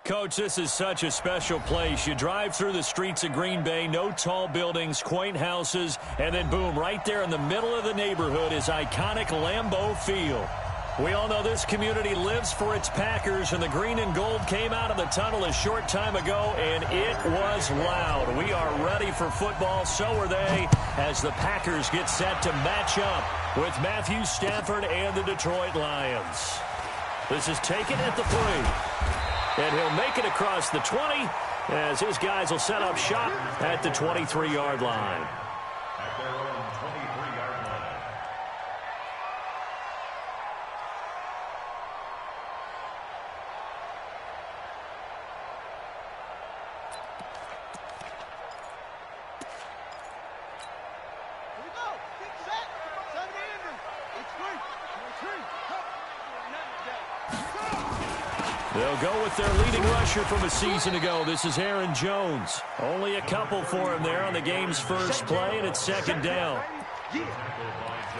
Coach, this is such a special place. You drive through the streets of Green Bay, no tall buildings, quaint houses, and then boom, right there in the middle of the neighborhood is iconic Lambeau Field. We all know this community lives for its Packers, and the green and gold came out of the tunnel a short time ago, and it was loud. We are ready for football, so are they, as the Packers get set to match up with Matthew Stafford and the Detroit Lions. This is taken at the 3. And he'll make it across the 20 as his guys will set up shop at the 23-yard line. At their own 23-yard line. Here we go. Get set. 7 Andrew. It's 3. They'll go with their leading rusher from a season ago. This is Aaron Jones. Only a couple for him there on the game's first play, and it's second down.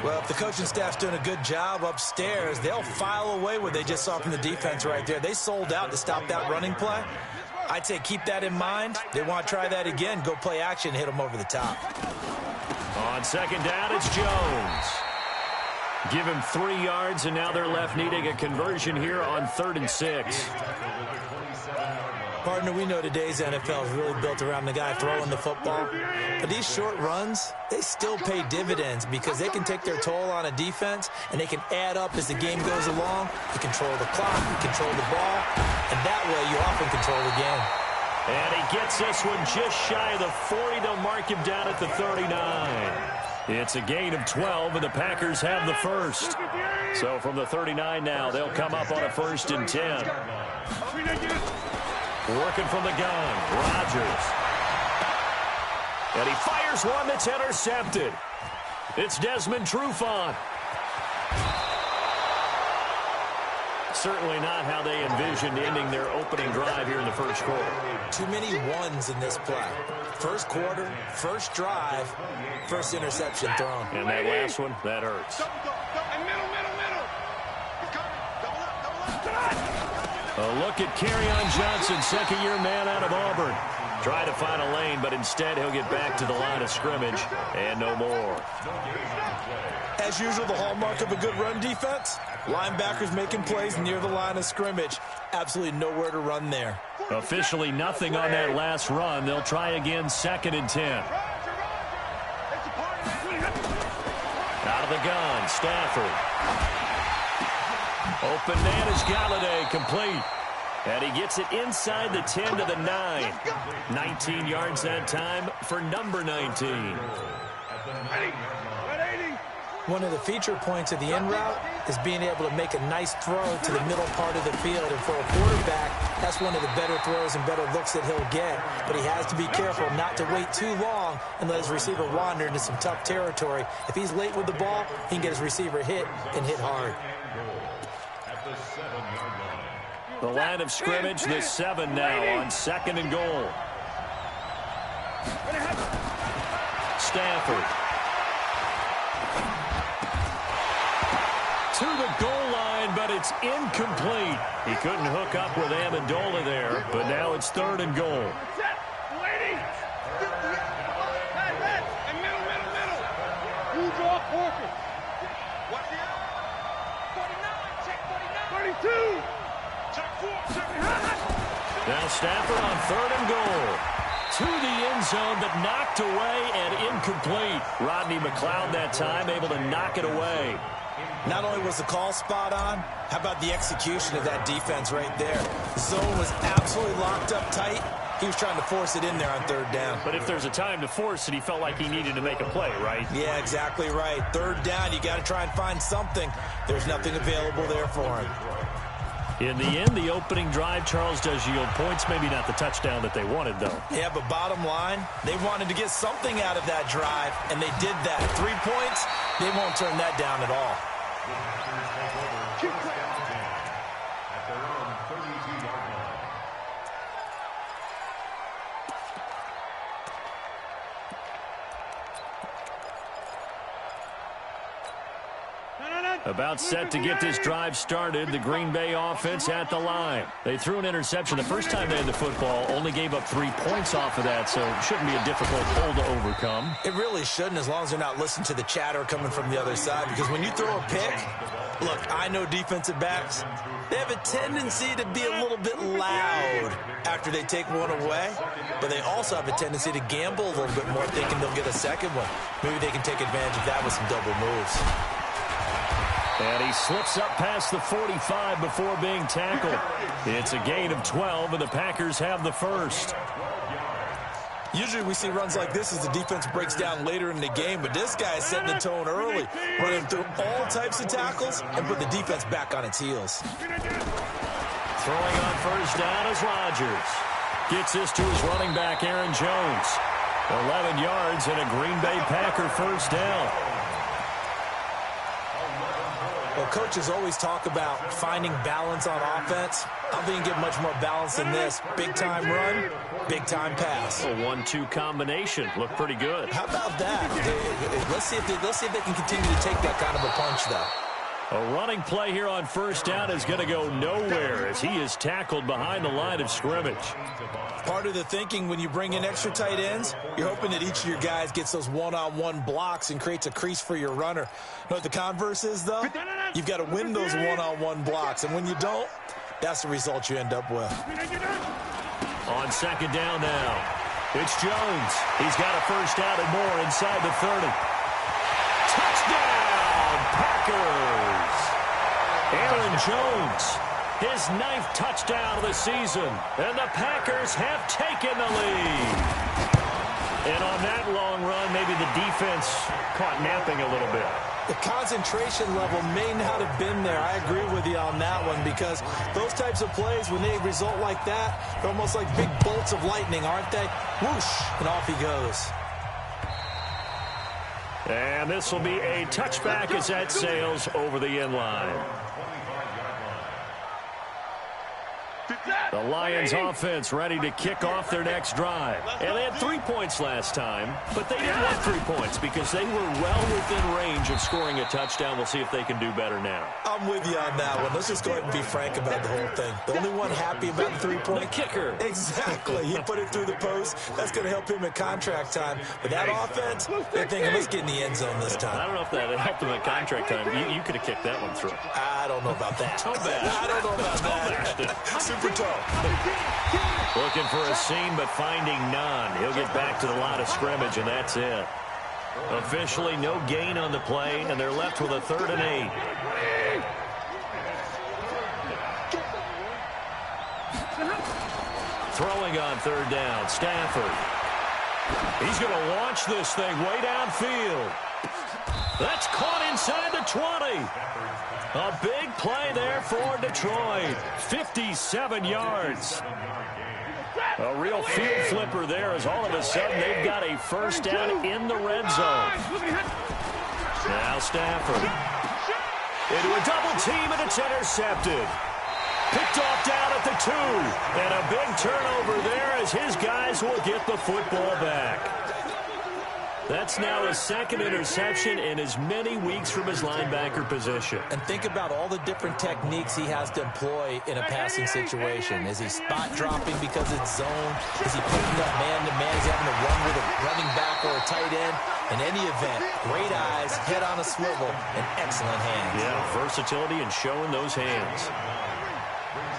Well, if the coaching staff's doing a good job upstairs, they'll file away what they just saw from the defense right there. They sold out to stop that running play. I'd say keep that in mind. They want to try that again. Go play action, hit them over the top. On second down, it's Jones. Give him 3 yards, and now they're left needing a conversion here on 3rd and 6. Partner, we know today's NFL is really built around the guy throwing the football. But these short runs, they still pay dividends because they can take their toll on a defense, and they can add up as the game goes along. You control the clock, you control the ball, and that way you often control the game. And he gets this one just shy of the 40. They'll mark him down at the 39. It's a gain of 12, and the Packers have the first. So from the 39 now, they'll come up on a 1st and 10. Working from the gun, Rodgers. And he fires one that's intercepted. It's Desmond Trufant. Certainly not how they envisioned ending their opening drive here in the first quarter. Too many ones in this play. First quarter, first drive, first interception thrown. And that last one, that hurts. A look at Kerryon Johnson, 2nd-year man out of Auburn. Try to find a lane, but instead he'll get back to the line of scrimmage and no more. As usual, the hallmark of a good run defense, linebackers making plays near the line of scrimmage. Absolutely nowhere to run there. Officially nothing on that last run. They'll try again, 2nd and 10. Out of the gun, Stafford. Open man is Galladay, complete. And he gets it inside the 10 to the 9. 19 yards that time for number 19. One of the feature points of the in route is being able to make a nice throw to the middle part of the field. And for a quarterback, that's one of the better throws and better looks that he'll get. But he has to be careful not to wait too long and let his receiver wander into some tough territory. If he's late with the ball, he can get his receiver hit and hit hard. The line of scrimmage, the 7 now on 2nd and goal. Stafford. To the goal line, but it's incomplete. He couldn't hook up with Amendola there, but now it's 3rd and goal. Now Stafford on 3rd and goal. To the end zone, but knocked away and incomplete. Rodney McLeod that time able to knock it away. Not only was the call spot on, how about the execution of that defense right there? The zone was absolutely locked up tight. He was trying to force it in there on 3rd down. But if there's a time to force it, he felt like he needed to make a play, right? Yeah, exactly right. 3rd down, you got to try and find something. There's nothing available there for him. In the end, the opening drive, Charles, does yield points. Maybe not the touchdown that they wanted, though. Yeah, but bottom line, they wanted to get something out of that drive, and they did that. 3 points, they won't turn that down at all. At their own 32-yard line. No, About set to get this drive started. The Green Bay offense at the line. They threw an interception the first time they had the football, only gave up 3 points off of that, so it shouldn't be a difficult hole to overcome. It really shouldn't, as long as they're not listening to the chatter coming from the other side, because when you throw a pick, look, I know defensive backs, they have a tendency to be a little bit loud after they take one away, but they also have a tendency to gamble a little bit more, thinking they'll get a second one. Maybe they can take advantage of that with some double moves. And he slips up past the 45 before being tackled. It's a gain of 12, and the Packers have the first. Usually we see runs like this as the defense breaks down later in the game, but this guy is setting the tone early, running through all types of tackles and put the defense back on its heels. Throwing on first down is Rodgers. Gets this to his running back, Aaron Jones. 11 yards and a Green Bay Packer first down. Well, coaches always talk about finding balance on offense. I don't think you get much more balance than this. Big-time run, big-time pass. A 1-2 combination. Looked pretty good. How about that? Let's see if they can continue to take that kind of a punch, though. A running play here on first down is going to go nowhere as he is tackled behind the line of scrimmage. Part of the thinking when you bring in extra tight ends, you're hoping that each of your guys gets those one-on-one blocks and creates a crease for your runner. You know what the converse is, though? You've got to win those one-on-one blocks, and when you don't, that's the result you end up with. On second down now, it's Jones. He's got a first down and more inside the 30. Touchdown, Packers! Aaron Jones, his 9th touchdown of the season, and the Packers have taken the lead. And on that long run, maybe the defense caught napping a little bit. The concentration level may not have been there. I agree with you on that one, because those types of plays, when they result like that, they're almost like big bolts of lightning, aren't they? Whoosh, and off he goes. And this will be a touchback as that sails over the end line. The Lions offense ready to kick off their next drive. And they had 3 points last time, but they didn't want 3 points because they were well within range of scoring a touchdown. We'll see if they can do better now. I'm with you on that one. Let's just go ahead and be frank about the whole thing. The only one happy about the 3-point. The kicker. Exactly. He put it through the post. That's going to help him at contract time. But that offense, they're thinking, let's get in the end zone this time. I don't know if that helped him at contract time. You could have kicked that one through. I don't know about that. I don't know about that. Super tough. Looking for a seam, but finding none. He'll get back to the line of scrimmage, and that's it. Officially no gain on the play, and they're left with a 3rd and 8. Throwing on 3rd down, Stafford. He's going to launch this thing way downfield. That's caught inside the 20. A big play there for Detroit. 57 yards. A real field flipper there as all of a sudden they've got a first down in the red zone. Now Stafford. Into a double team, and it's intercepted. Picked off down at the 2. And a big turnover there as his guys will get the football back. That's now his 2nd interception in as many weeks from his linebacker position. And think about all the different techniques he has to employ in a passing situation. Is he spot dropping because it's zone? Is he putting up man-to-man? Is he having to run with a running back or a tight end? In any event, great eyes, head on a swivel, and excellent hands. Yeah, versatility and showing those hands.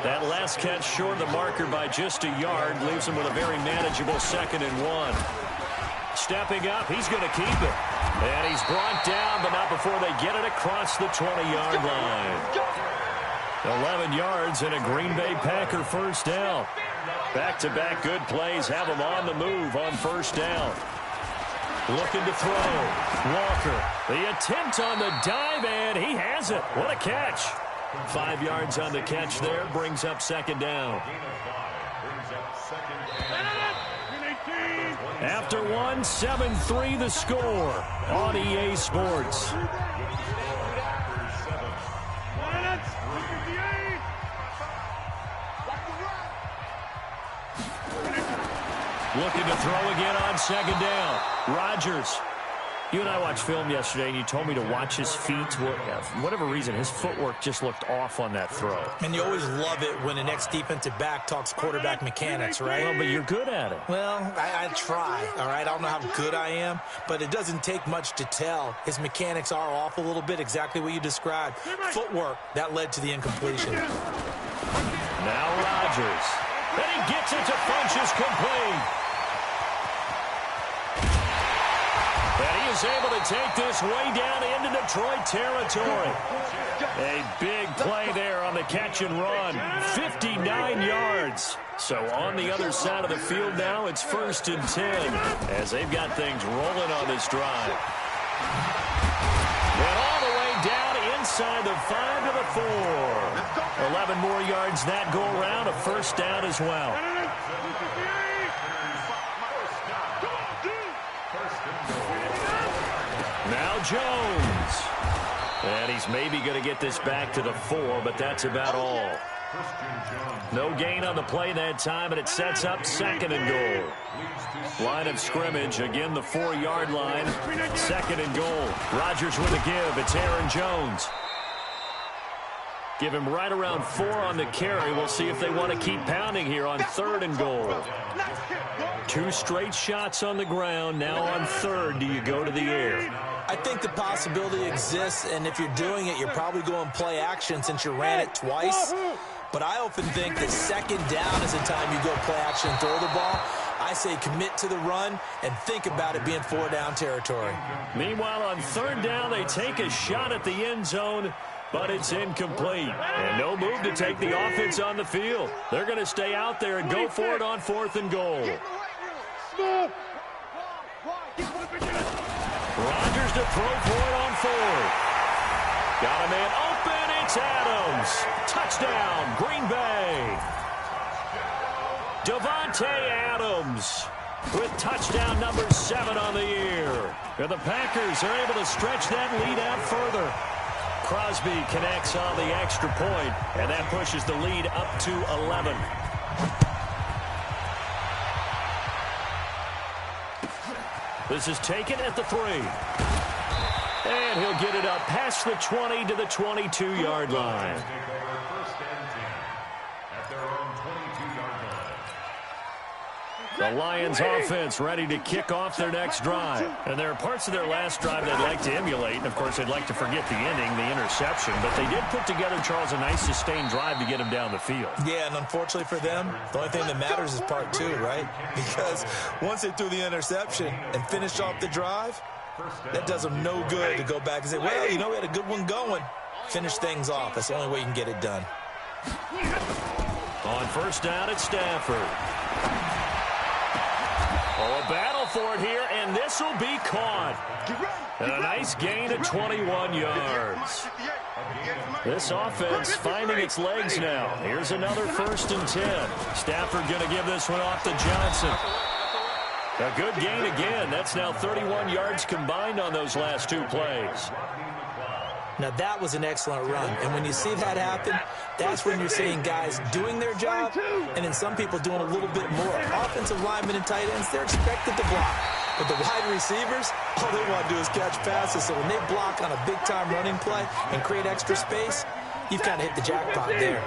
That last catch short of the marker by just a yard leaves him with a very manageable 2nd and 1. Stepping up, he's going to keep it. And he's brought down, but not before they get it across the 20-yard line. 11 yards and a Green Bay Packer first down. Back-to-back good plays have him on the move on first down. Looking to throw. Walker, the attempt on the dive, and he has it. What a catch. 5 yards on the catch there, brings up 2nd down. After 1, 7-3 the score on EA Sports. Looking to throw again on 2nd down. Rodgers You and I watched film yesterday, and you told me to watch his feet. For whatever reason, his footwork just looked off on that throw. And you always love it when the next defensive back talks quarterback mechanics, right? Well, but you're good at it. Well, I try, all right? I don't know how good I am, but it doesn't take much to tell. His mechanics are off a little bit, exactly what you described. Footwork, that led to the incompletion. Now Rodgers. And he gets it to Funchess complete. And he is able to take this way down into Detroit territory. A big play there on the catch and run. 59 yards. So on the other side of the field now, it's 1st and 10 as they've got things rolling on this drive. And all the way down inside the 5 to the 4. 11 more yards that go around, a 1st down as well. Now Jones. And he's maybe going to get this back to the 4, but that's about all. No gain on the play that time, and it sets up 2nd and goal. Line of scrimmage, again the 4-yard line. 2nd and goal. Rodgers with a give. It's Aaron Jones. Give him right around 4 on the carry. We'll see if they want to keep pounding here on 3rd and goal. 2 straight shots on the ground. Now on 3rd, do you go to the air? I think the possibility exists, and if you're doing it, you're probably going play action since you ran it twice. But I often think that 2nd down is the time you go play action and throw the ball. I say commit to the run and think about it being 4-down territory. Meanwhile, on 3rd down, they take a shot at the end zone, but it's incomplete. And no move to take the offense on the field. They're going to stay out there and go for it on 4th and goal. Rodgers to throw for it on 4th. Got a man open. It's Adams. Touchdown, Green Bay. Davante Adams with touchdown number 7 on the year. And the Packers are able to stretch that lead out further. Crosby connects on the extra point, and that pushes the lead up to 11. This is taken at the 3. And he'll get it up past the 20 to the 22-yard line. The Lions offense ready to kick off their next drive. And there are parts of their last drive they'd like to emulate. And, of course, they'd like to forget the ending, the interception. But they did put together, Charles, a nice sustained drive to get him down the field. Yeah, and unfortunately for them, the only thing that matters is part 2, right? Because once they threw the interception and finished off the drive, that does them no good to go back and say, well, you know, we had a good one going. Finish things off. That's the only way you can get it done. On 1st down, it's Stafford. Oh, a battle for it here, and this will be caught. And a nice gain of 21 yards. This offense finding its legs now. Here's another 1st and 10. Stafford going to give this one off to Johnson. A good gain again. That's now 31 yards combined on those last 2 plays. Now, that was an excellent run. And when you see that happen, that's when you're seeing guys doing their job and then some people doing a little bit more. Offensive linemen and tight ends, they're expected to block. But the wide receivers, all they want to do is catch passes. So when they block on a big-time running play and create extra space, you've kind of hit the jackpot there.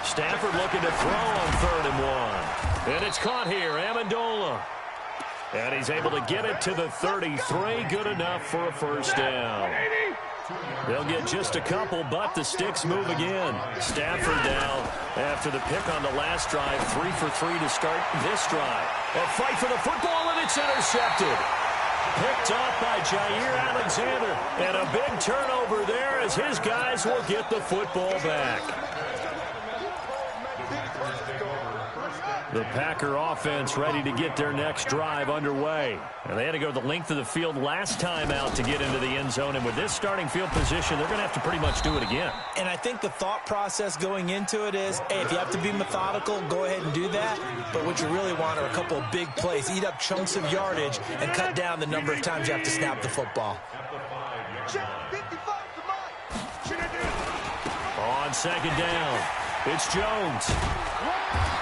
Stafford looking to throw on 3rd and 1. And it's caught here, Amendola. And he's able to get it to the 33. Good enough for a 1st down. They'll get just a couple, but the sticks move again. Stafford down after the pick on the last drive. 3 for 3 to start this drive. A fight for the football, and it's intercepted. Picked off by Jair Alexander. And a big turnover there as his guys will get the football back. The Packer offense ready to get their next drive underway. And they had to go the length of the field last time out to get into the end zone. And with this starting field position, they're going to have to pretty much do it again. And I think the thought process going into it is, hey, if you have to be methodical, go ahead and do that. But what you really want are a couple of big plays. Eat up chunks of yardage and cut down the number of times you have to snap the football. On 2nd down. It's Jones.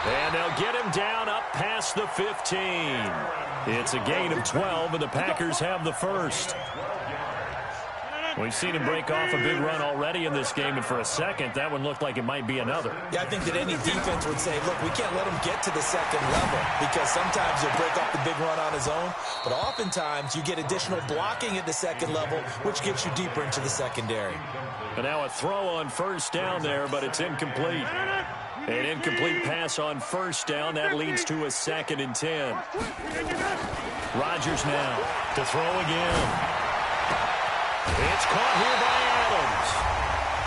And they'll get him down up past the 15. It's a gain of 12, and the Packers have the first. We've seen him break off a big run already in this game, and for a second, that one looked like it might be another. Yeah, I think that any defense would say, look, we can't let him get to the second level because sometimes he'll break off the big run on his own, but oftentimes you get additional blocking at the second level, which gets you deeper into the secondary. And now a throw on first down there, but it's incomplete. An incomplete pass on first down. That leads to a 2nd and 10. Rodgers now to throw again. It's caught here by Adams.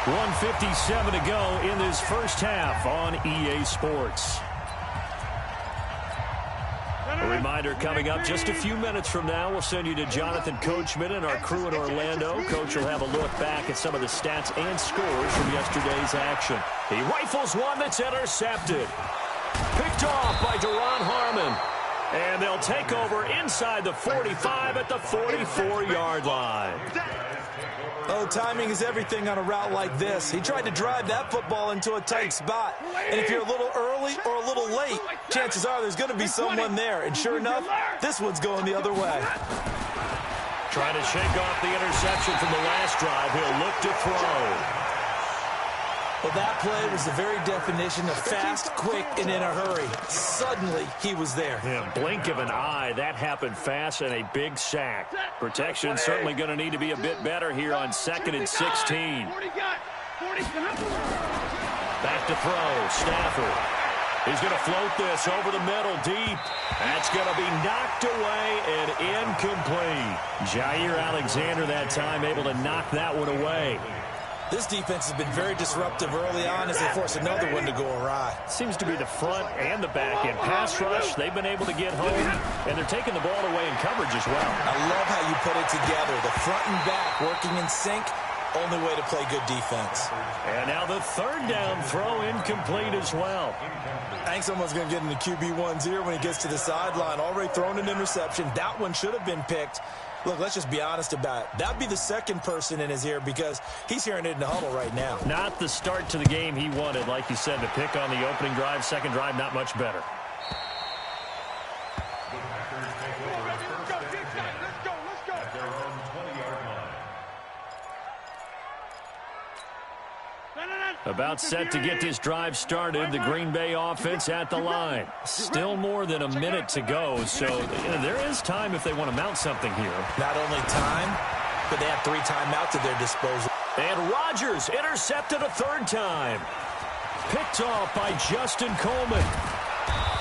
1:57 to go in this first half on EA Sports. A reminder coming up just a few minutes from now. We'll send you to Jonathan Coachman and our crew in Orlando. Coach will have a look back at some of the stats and scores from yesterday's action. He rifles one that's intercepted. Picked off by Duron Harmon. And they'll take over inside the 45 at the 44-yard line. Oh, timing is everything on a route like this. He tried to drive that football into a tight spot. And if you're a little early or a little late, chances are there's going to be someone there. And sure enough, this one's going the other way. Trying to shake off the interception from the last drive. He'll look to throw. Well, that play was the very definition of fast, quick, and in a hurry. Suddenly, he was there. Yeah, blink of an eye. That happened fast and a big sack. Protection certainly going to need to be a bit better here on 2nd and 16. Back to throw. Stafford. He's going to float this over the middle deep. That's going to be knocked away and incomplete. Jair Alexander that time able to knock that one away. This defense has been very disruptive early on as they force another one to go awry. Seems to be the front and the back end. Pass rush, they've been able to get home, and they're taking the ball away in coverage as well. I love how you put it together. The front and back working in sync, only way to play good defense. And now the 3rd down throw incomplete as well. I think someone's going to get in the QB1's ear when he gets to the sideline. Already thrown an interception. That one should have been picked. Look, let's just be honest about it. That'd be the second person in his ear because he's hearing it in the huddle right now. Not the start to the game he wanted. Like you said, to pick on the opening drive, second drive, not much better. About set to get this drive started. The Green Bay offense at the line. Still more than a minute to go, so there is time if they want to mount something here. Not only time, but they have 3 timeouts at their disposal. And Rodgers intercepted a 3rd time. Picked off by Justin Coleman.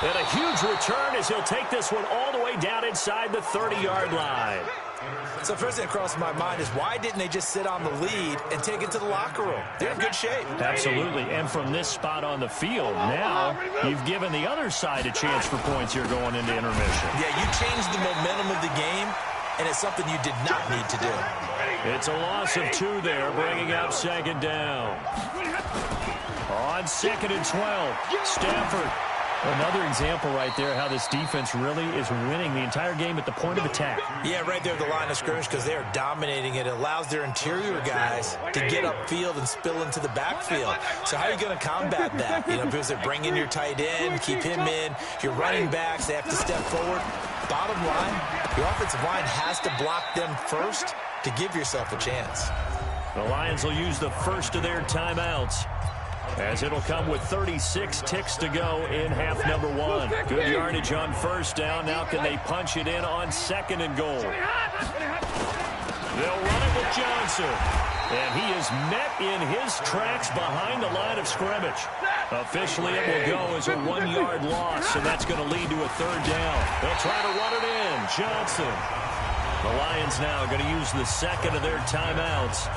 And a huge return as he'll take this one all the way down inside the 30-yard line. So first thing that crossed my mind is why didn't they just sit on the lead and take it to the locker room? They're in good shape. Absolutely. And from this spot on the field, now you've given the other side a chance for points here going into intermission. Yeah, you changed the momentum of the game, and it's something you did not need to do. It's a loss of 2 there, bringing up 2nd down. On 2nd and 12, Stafford. Another example right there how this defense really is winning the entire game at the point of attack. Yeah, right there at the line of scrimmage because they are dominating it. It allows their interior guys to get upfield and spill into the backfield. So how are you going to combat that? You know, because they bring in your tight end, keep him in. Your running backs, they have to step forward. Bottom line, your offensive line has to block them first to give yourself a chance. The Lions will use the first of their timeouts, as it'll come with 36 ticks to go in half number 1. Good yardage on first down. Now can they punch it in on 2nd and goal? They'll run it with Johnson. And he is met in his tracks behind the line of scrimmage. Officially, it will go as a 1-yard loss, and that's going to lead to a 3rd down. They'll try to run it in. Johnson. The Lions now going to use the 2nd of their timeouts,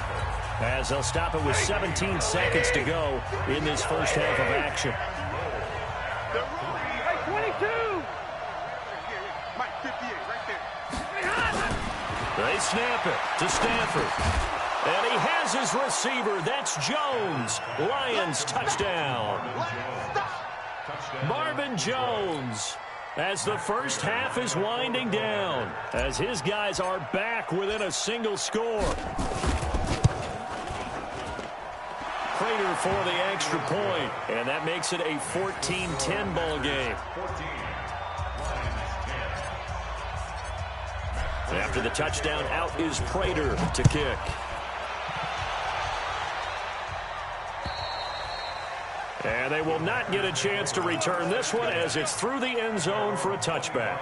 as they'll stop it with 17 seconds to go in this first half of action. 22. Mike 58 right there. They snap it to Stafford. And he has his receiver. That's Jones. Lions touchdown. Marvin Jones, as the first half is winding down, as his guys are back within a single score. Prater for the extra point, and that makes it a 14-10 ball game. After the touchdown, out is Prater to kick. And they will not get a chance to return this one as it's through the end zone for a touchback.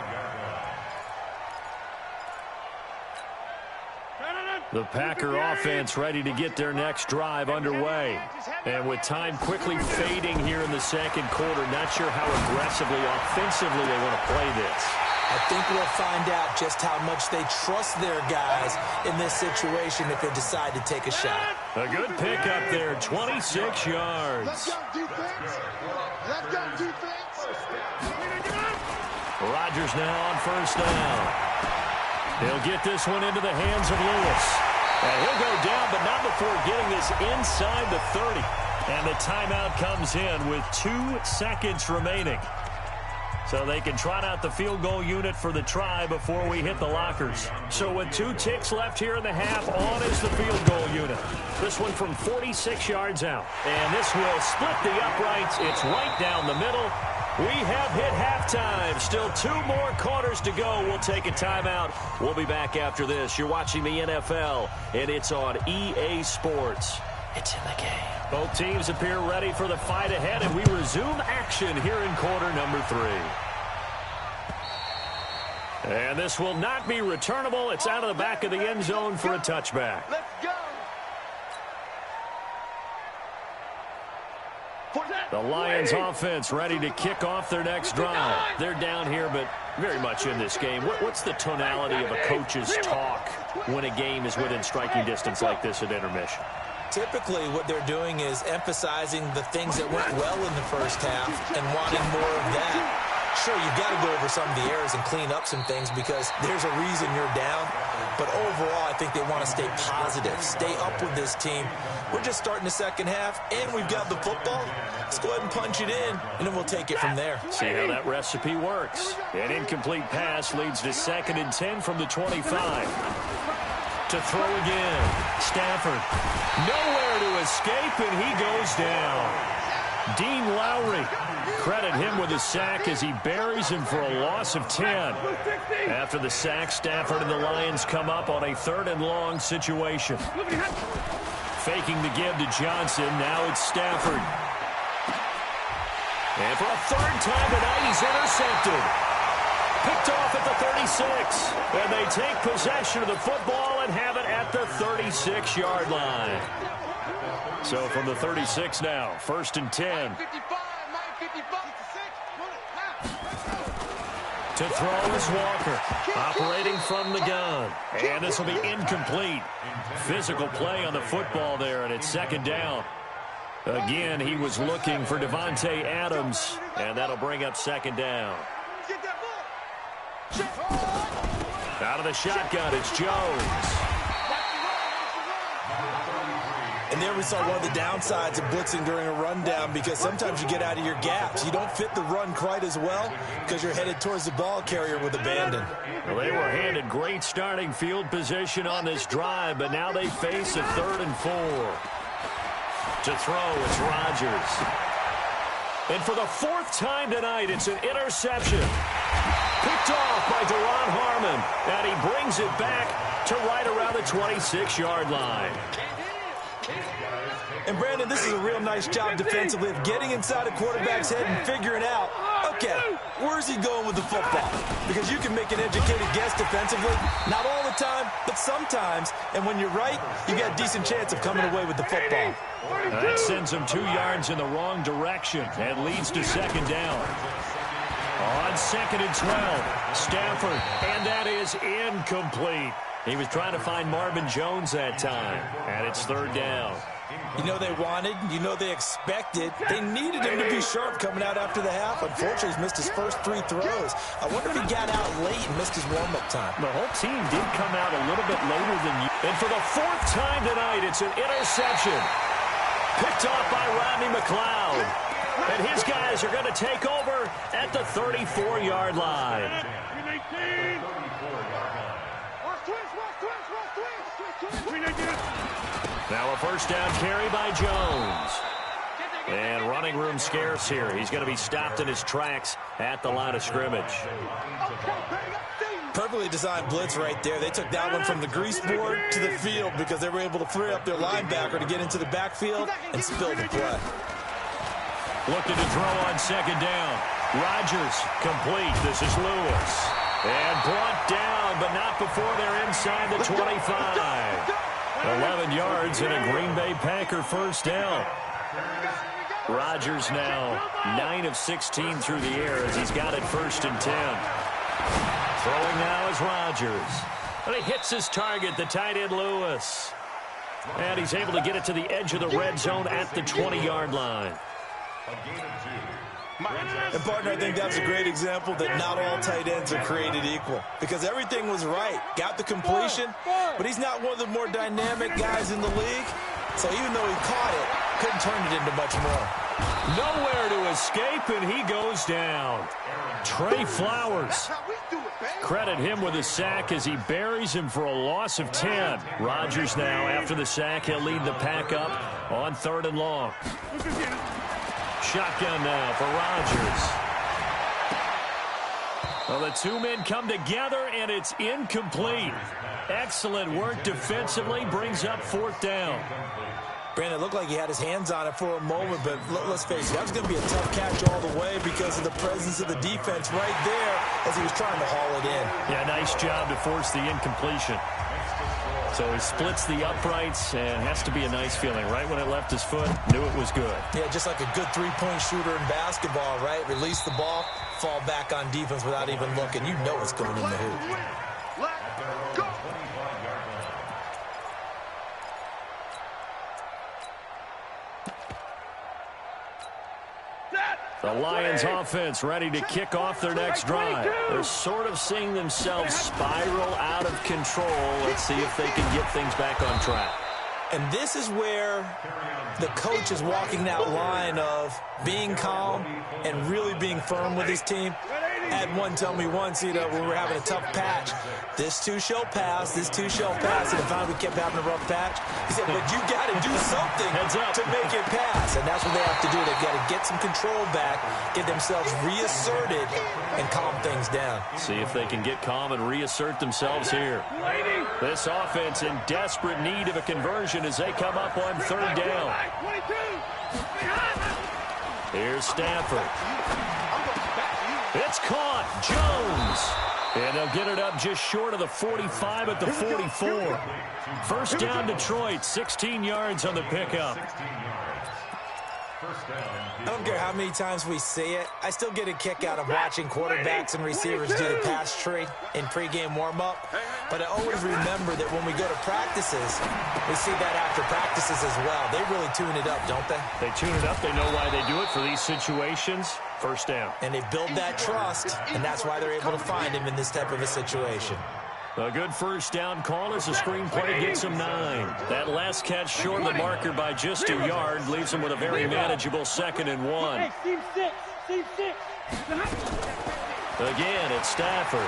The Packer offense ready to get their next drive underway. And with time quickly fading here in the second quarter, not sure how aggressively, offensively they want to play this. I think we'll find out just how much they trust their guys in this situation if they decide to take a shot. A good pickup there, 26 yards. Let's go, defense. Let's go, defense. Rodgers now on first down. He'll get this one into the hands of Lewis. And he'll go down, but not before getting this inside the 30. And the timeout comes in with 2 seconds remaining. So they can trot out the field goal unit for the try before we hit the lockers. So with 2 ticks left here in the half, on is the field goal unit. This one from 46 yards out. And this will split the uprights. It's right down the middle. We have hit halftime. Still 2 more quarters to go. We'll take a timeout. We'll be back after this. You're watching the NFL, and it's on EA Sports. It's in the game. Both teams appear ready for the fight ahead, and we resume action here in quarter number 3. And this will not be returnable. It's out of the back of the end zone for a touchback. Let's go. The Lions offense ready to kick off their next drive. They're down here, but very much in this game. What's the tonality of a coach's talk when a game is within striking distance like this at intermission? Typically, what they're doing is emphasizing the things that went well in the first half and wanting more of that. Sure, you've got to go over some of the errors and clean up some things because there's a reason you're down. But overall, I think they want to stay positive, stay up with this team. We're just starting the second half, and we've got the football. Let's go ahead and punch it in, and then we'll take it from there. See how that recipe works. An incomplete pass leads to 2nd and 10 from the 25. To throw again. Stafford. Nowhere to escape, and he goes down. Dean Lowry. Credit him with a sack as he buries him for a loss of 10. After the sack, Stafford and the Lions come up on a 3rd and long situation. Faking the give to Johnson. Now it's Stafford. And for a 3rd time tonight, he's intercepted. Picked off at the 36. And they take possession of the football and have it at the 36-yard line. So from the 36 now, 1st and 10. To throw is Walker, operating from the gun. And this will be incomplete. Physical play on the football there, and it's 2nd down. Again, he was looking for Devontae Adams, and that'll bring up 2nd down. Out of the shotgun, it's Jones. And there we saw one of the downsides of blitzing during a rundown because sometimes you get out of your gaps. You don't fit the run quite as well because you're headed towards the ball carrier with abandon. Well, they were handed great starting field position on this drive, but now they face a 3rd and 4. To throw, it's Rodgers. And for the 4th time tonight, it's an interception. Picked off by Deron Harmon, and he brings it back to right around the 26-yard line. And, Brandon, this is a real nice job defensively of getting inside a quarterback's head and figuring out, okay, where's he going with the football? Because you can make an educated guess defensively, not all the time, but sometimes. And when you're right, you got a decent chance of coming away with the football. That sends him 2 yards in the wrong direction and leads to 2nd down. On 2nd and 12, Stafford, and that is incomplete. He was trying to find Marvin Jones that time, and it's 3rd down. You know they wanted, you know they expected. They needed him to be sharp coming out after the half. Unfortunately, he's missed his first 3 throws. I wonder if he got out late and missed his warm-up time. The whole team did come out a little bit later than you. And for the 4th time tonight, it's an interception. Picked off by Rodney McLeod. And his guys are going to take over at the 34-yard line. Now a first down carry by Jones. And running room scarce here. He's going to be stopped in his tracks at the line of scrimmage. Perfectly designed blitz right there. They took that one from the grease board to the field because they were able to free up their linebacker to get into the backfield and spill the play. Looking to throw on second down. Rodgers complete. This is Lewis. And brought down, but not before they're inside the 25. 11 yards and a Green Bay Packer first down. Rodgers now 9 of 16 through the air as he's got it 1st and 10. Throwing now is Rodgers. But he hits his target, the tight end Lewis. And he's able to get it to the edge of the red zone at the 20-yard line. And, partner, I think that's a great example that not all tight ends are created equal. Because everything was right. Got the completion, but he's not one of the more dynamic guys in the league. So even though he caught it, couldn't turn it into much more. Nowhere to escape, and he goes down. Trey Flowers. Credit him with a sack as he buries him for a loss of 10. Rodgers now, after the sack, he'll lead the pack up on 3rd and long. Shotgun now for Rodgers. Well, the two men come together, and it's incomplete. Excellent work defensively, brings up 4th down. Brandon, it looked like he had his hands on it for a moment, but let's face it, that was going to be a tough catch all the way because of the presence of the defense right there as he was trying to haul it in. Yeah, nice job to force the incompletion. So he splits the uprights, and has to be a nice feeling. Right when it left his foot, knew it was good. Yeah, just like a good three-point shooter in basketball, right? Release the ball, fall back on defense without even looking. You know it's going in the hoop. The Lions offense ready to kick off their next drive. They're sort of seeing themselves spiral out of control. Let's see if they can get things back on track. And this is where the coach is walking that line of being calm and really being firm with his team. Had one tell me once, when we're having a tough patch, this too shall pass, this too shall pass. And if we kept having a rough patch, he said, but you got to do something to make it pass. And that's what they have to do. They've got to get some control back, get themselves reasserted, and calm things down. See if they can get calm and reassert themselves here. This offense in desperate need of a conversion as they come up on 3rd down. Here's Stafford. It's caught. Jones. And they'll get it up just short of the 45 at the 44. First down Detroit, 16 yards on the pickup. I don't care how many times we see it. I still get a kick out of watching quarterbacks and receivers do the pass tree in pregame warm-up. But I always remember that when we go to practices, we see that after practices as well. They really tune it up, don't they? They tune it up. They know why they do it for these situations. First down. And they build that trust, and that's why they're able to find him in this type of a situation. A good first down call as the screen play gets him 9. That last catch short of the marker by just a yard leaves him with a very manageable 2nd and 1. Hey, team 6. Again, it's Stafford.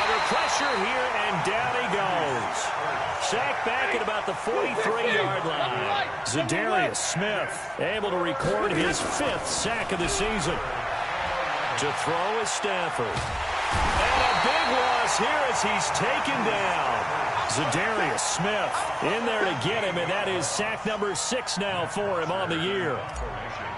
Under pressure here, and down he goes. Sacked back at about the 43-yard line. Zadarius Smith able to record his 5th sack of the season. To throw is Stafford. And a big loss here as he's taken down. Zadarius Smith in there to get him, and that is sack number 6 now for him on the year.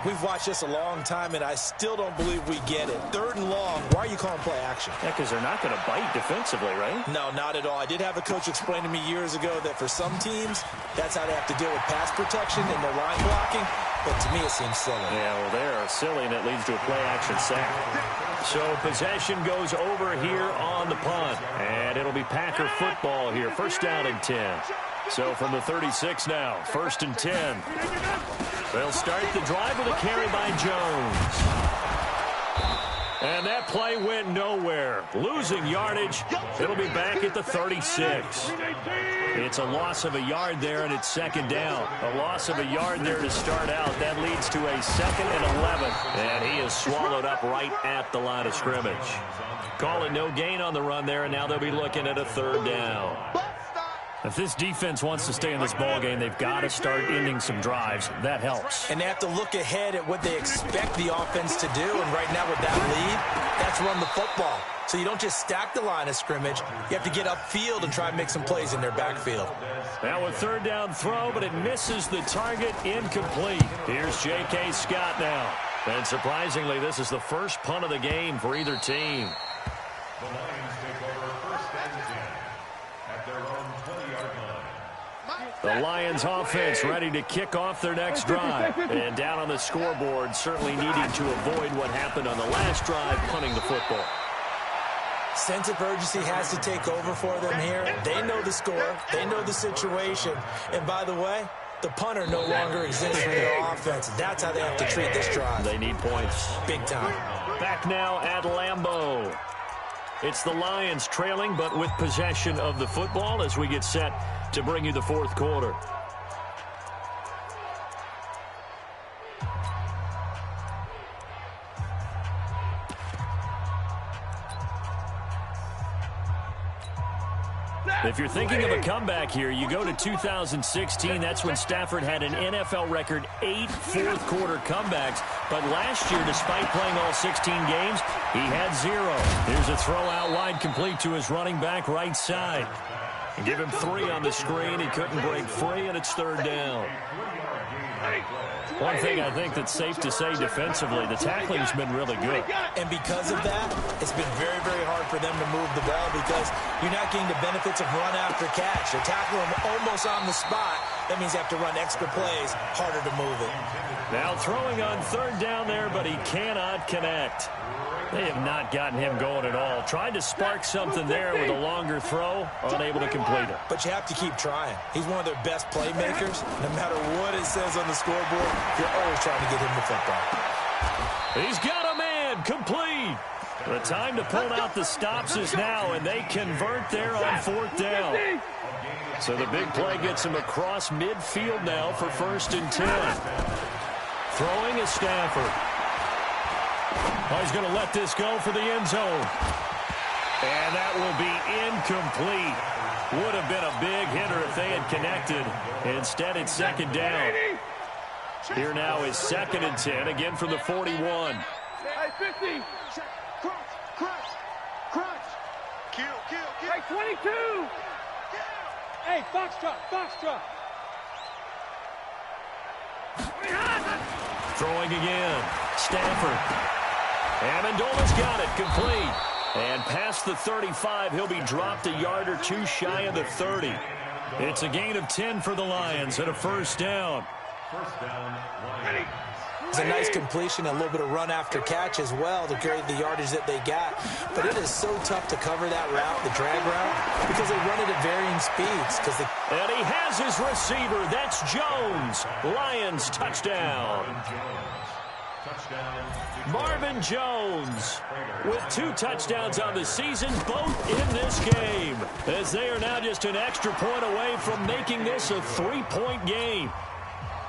We've watched this a long time, and I still don't believe we get it. 3rd and long, why are you calling play action? Yeah, because they're not going to bite defensively, right? No, not at all. I did have a coach explain to me years ago that for some teams, that's how they have to deal with pass protection and their line blocking. But to me, it seems silly. Yeah, well, they are silly, and it leads to a play-action sack. So possession goes over here on the punt, and it'll be Packer football here. First down and 10. So from the 36 now, 1st and 10. They'll start the drive with a carry by Jones. And that play went nowhere. Losing yardage. It'll be back at the 36. It's a loss of a yard there, and it's 2nd down. A loss of a yard there to start out. That leads to a 2nd and 11. And he is swallowed up right at the line of scrimmage. Call it no gain on the run there, and now they'll be looking at a 3rd down. If this defense wants to stay in this ball game, they've got to start ending some drives. That helps. And they have to look ahead at what they expect the offense to do. And right now with that lead, that's run the football. So you don't just stack the line of scrimmage. You have to get upfield and try and make some plays in their backfield. Now a third down throw, but it misses the target. Incomplete. Here's J.K. Scott now. And surprisingly, this is the first punt of the game for either team. The Lions take over first and 10 at their own 20-yard line. The Lions offense ready to kick off their next drive. And down on the scoreboard, certainly needing to avoid what happened on the last drive, punting the football. Sense of urgency has to take over for them here. They know the score. They know the situation. And by the way, the punter no longer exists for their offense. That's how they have to treat this drive. They need points. Big time. Back now at Lambeau. It's the Lions trailing, but with possession of the football as we get set to bring you the fourth quarter. If you're thinking of a comeback here, you go to 2016. That's when Stafford had an NFL record 8 fourth-quarter comebacks. But last year, despite playing all 16 games, he had 0. Here's a throw out wide complete to his running back right side. Give him 3 on the screen. He couldn't break free, and it's third down. One thing I think that's safe to say defensively, the tackling's been really good. And because of that, it's been very, very hard for them to move the ball because you're not getting the benefits of run after catch. They tackle him almost on the spot. That means you have to run extra plays, harder to move it. Now throwing on third down there, but he cannot connect. They have not gotten him going at all. Tried to spark something there with a longer throw, unable to complete it. But you have to keep trying. He's one of their best playmakers. No matter what it says on the scoreboard, you're always trying to get him the football. He's got a man, complete. The time to pull out the stops is now, and they convert there on fourth down. So the big play gets him across midfield now for first and 10. Throwing is Stafford. Oh, he's going to let this go for the end zone. And that will be incomplete. Would have been a big hitter if they had connected. Instead, it's second down. Here now is second and 10, again from the 41. Hey, 50. Crunch. Kill. Hey, 22. Hey, Foxtrot. Throwing again. Stafford. Amendola's got it, complete. And past the 35, he'll be dropped a yard or two shy of the 30. It's a gain of 10 for the Lions and a first down. First down, Lions. It's a nice completion, a little bit of run after catch as well to create the yardage that they got. But it is so tough to cover that route, the drag route, because they run it at varying speeds. And he has his receiver. That's Jones. Lions touchdown. Marvin Jones with 2 touchdowns on the season, both in this game, as they are now just an extra point away from making this a 3-point game.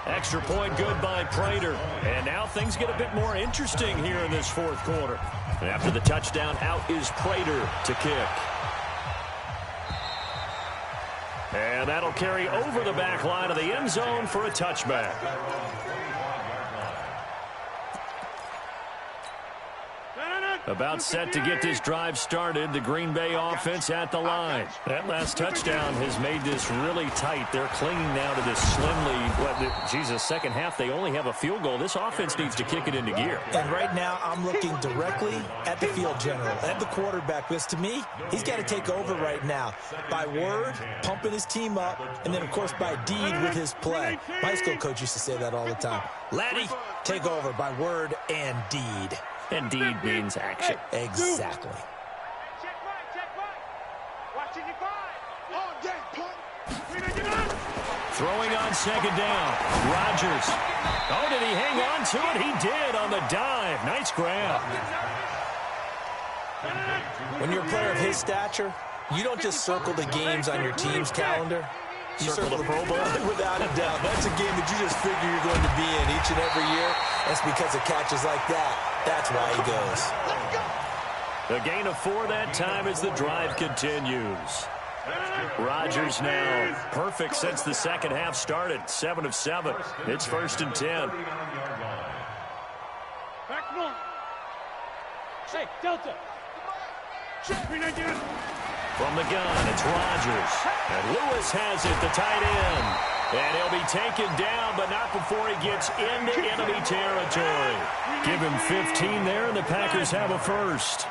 Extra point good by Prater. And now things get a bit more interesting here in this fourth quarter. And after the touchdown, out is Prater to kick. And that'll carry over the back line of the end zone for a touchback. About set to get this drive started. The Green Bay offense at the line. That last touchdown has made this really tight. They're clinging now to this slim lead. Second half, they only have a field goal. This offense needs to kick it into gear. And right now, I'm looking directly at the field general, at the quarterback, because to me, he's got to take over right now. By word, pumping his team up, and then, of course, by deed with his play. My high school coach used to say that all the time. Laddie, take over by word and deed. And deed means action. Exactly. Check right. Watching your five. On deck, Throwing on second down. Rodgers. Oh, did he hang on to it? He did on the dive. Nice grab. When you're a player of his stature, you don't just circle the games on your team's calendar. You circle the Pro Bowl? Without a doubt. That's a game that you just figure you're going to be in each and every year. That's because of catches like that. That's why he goes. The gain of 4 that time as the drive continues. Rodgers now perfect since the second half started. 7 of 7. It's 1st and 10. Back one. Hey, Delta. From the gun, it's Rodgers. And Lewis has it, the tight end. And he'll be taken down, but not before he gets into enemy territory. Give him 15 there, and the Packers have a first.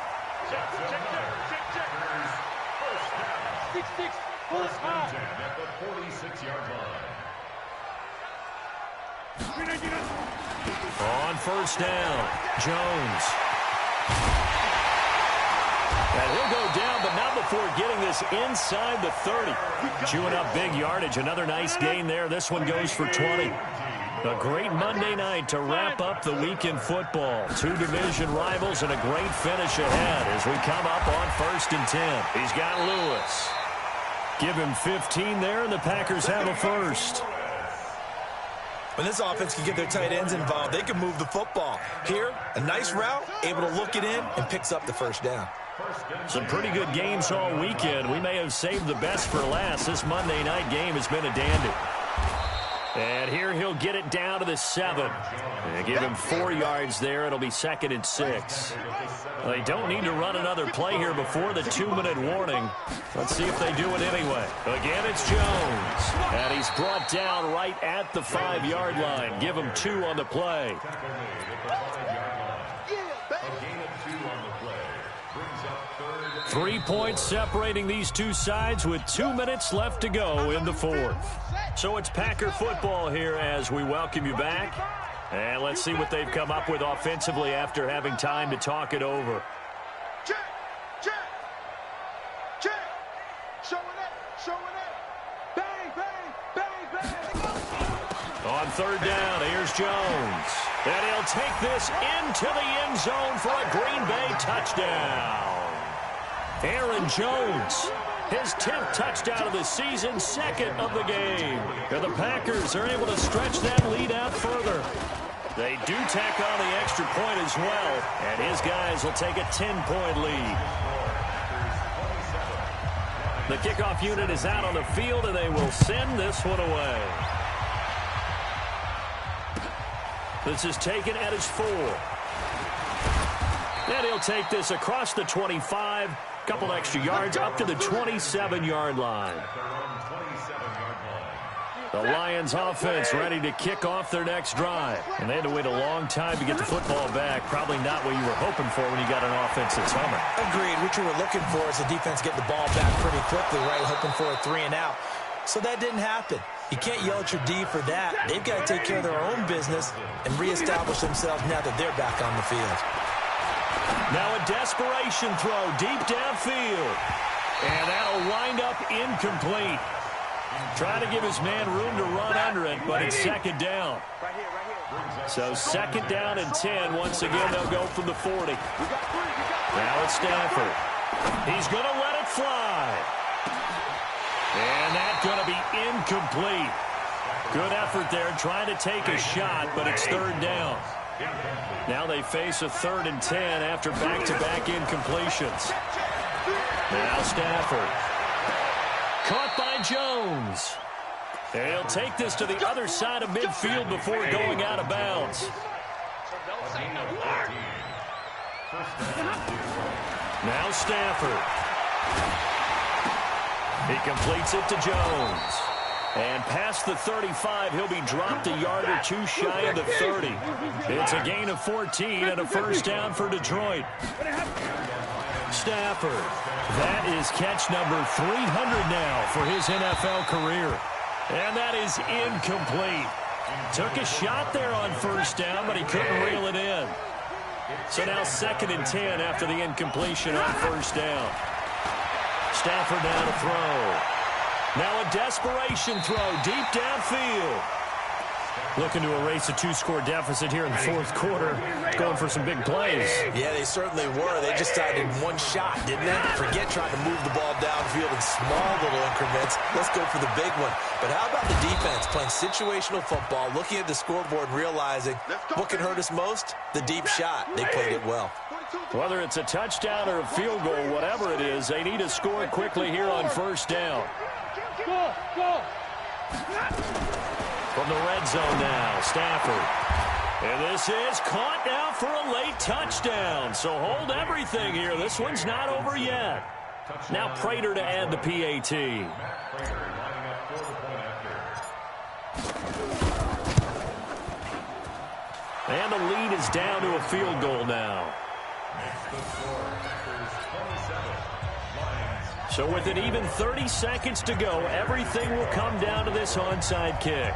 6-6, full high. At the 46-yard line. On first down, Jones. And he'll go down, but not before getting this inside the 30. Chewing up big yardage. Another nice gain there. This one goes for 20. A great Monday night to wrap up the week in football. 2 division rivals and a great finish ahead as we come up on 1st and 10. He's got Lewis. Give him 15 there, and the Packers have a first. When this offense can get their tight ends involved, they can move the football. Here, a nice route, able to look it in, and picks up the first down. Some pretty good games all weekend. We may have saved the best for last. This Monday night game has been a dandy. And here he'll get it down to the 7. And give him 4 yards there. It'll be 2nd and 6. Well, they don't need to run another play here before the 2-minute warning. Let's see if they do it anyway. Again, it's Jones. And he's brought down right at the 5-yard line. Give him 2 on the play. 3 points separating these two sides with 2 minutes left to go in the 4th. So it's Packer football here as we welcome you back. And let's see what they've come up with offensively after having time to talk it over. Check, check, check. Showing up, showing up. Bang, bang, bang, bang. On 3rd down, here's Jones. And he'll take this into the end zone for a Green Bay touchdown. Aaron Jones, his 10th touchdown of the season, 2nd of the game. And the Packers are able to stretch that lead out further. They do tack on the extra point as well, and his guys will take a 10-point lead. The kickoff unit is out on the field, and they will send this one away. This is taken at his 4. And he'll take this across the 25. Couple extra yards up to the 27-yard line. The Lions offense ready to kick off their next drive. And they had to wait a long time to get the football back. Probably not what you were hoping for when you got an offense that's humming. Agreed. What you were looking for is the defense getting the ball back pretty quickly, right? Hoping for a 3 and out. So that didn't happen. You can't yell at your D for that. They've got to take care of their own business and reestablish themselves now that they're back on the field. Now a desperation throw deep downfield. And that'll wind up incomplete. Trying to give his man room to run under it, but it's 2nd down. So 2nd down and 10. Once again, they'll go from the 40. Now it's Stafford. He's going to let it fly. And that's going to be incomplete. Good effort there trying to take a shot, but it's 3rd down. Now they face a 3rd and 10 after back-to-back incompletions. Now Stafford. Caught by Jones. And he'll take this to the other side of midfield before going out of bounds. Now Stafford. He completes it to Jones. And past the 35, he'll be dropped a yard or 2 shy of the 30. It's a gain of 14 and a first down for Detroit. Stafford. That is catch number 300 now for his NFL career. And that is incomplete. Took a shot there on first down, but he couldn't reel it in. So now 2nd and 10 after the incompletion on first down. Stafford now to throw. Now a desperation throw deep downfield. Looking to erase a 2-score deficit here in the fourth quarter. Going for some big plays. Yeah, they certainly were. They just started one shot, didn't they? Forget trying to move the ball downfield in small little increments. Let's go for the big one. But how about the defense playing situational football, looking at the scoreboard and realizing what can hurt us most? The deep shot. They played it well. Whether it's a touchdown or a field goal, whatever it is, they need to score quickly here on first down. Go. From the red zone now, Stafford. And this is caught now for a late touchdown. So hold everything here. This one's not over yet. Now Prater to add the PAT. And the lead is down to a field goal now. So with an even 30 seconds to go, everything will come down to this onside kick.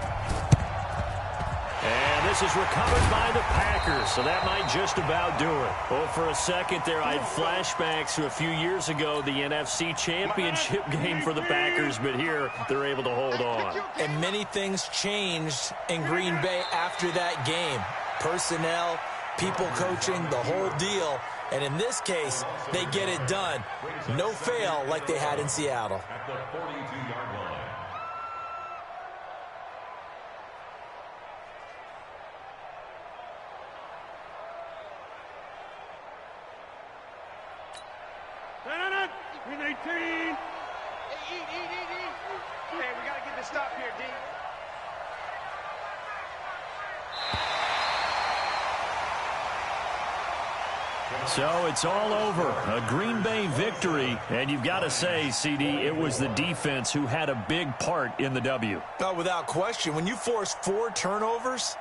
And this is recovered by the Packers, so that might just about do it. Oh, for a second there, I had flashbacks to a few years ago, the NFC Championship game for the Packers, but here they're able to hold on. And many things changed in Green Bay after that game. Personnel, people coaching, the whole deal. And in this case, they get it done. No fail like they had in Seattle. At the 42-yard line. With 18. Hey, we got to get this stop here, D. So it's all over. A Green Bay victory. And you've got to say, CD, it was the defense who had a big part in the W. Without question, when you force 4 turnovers,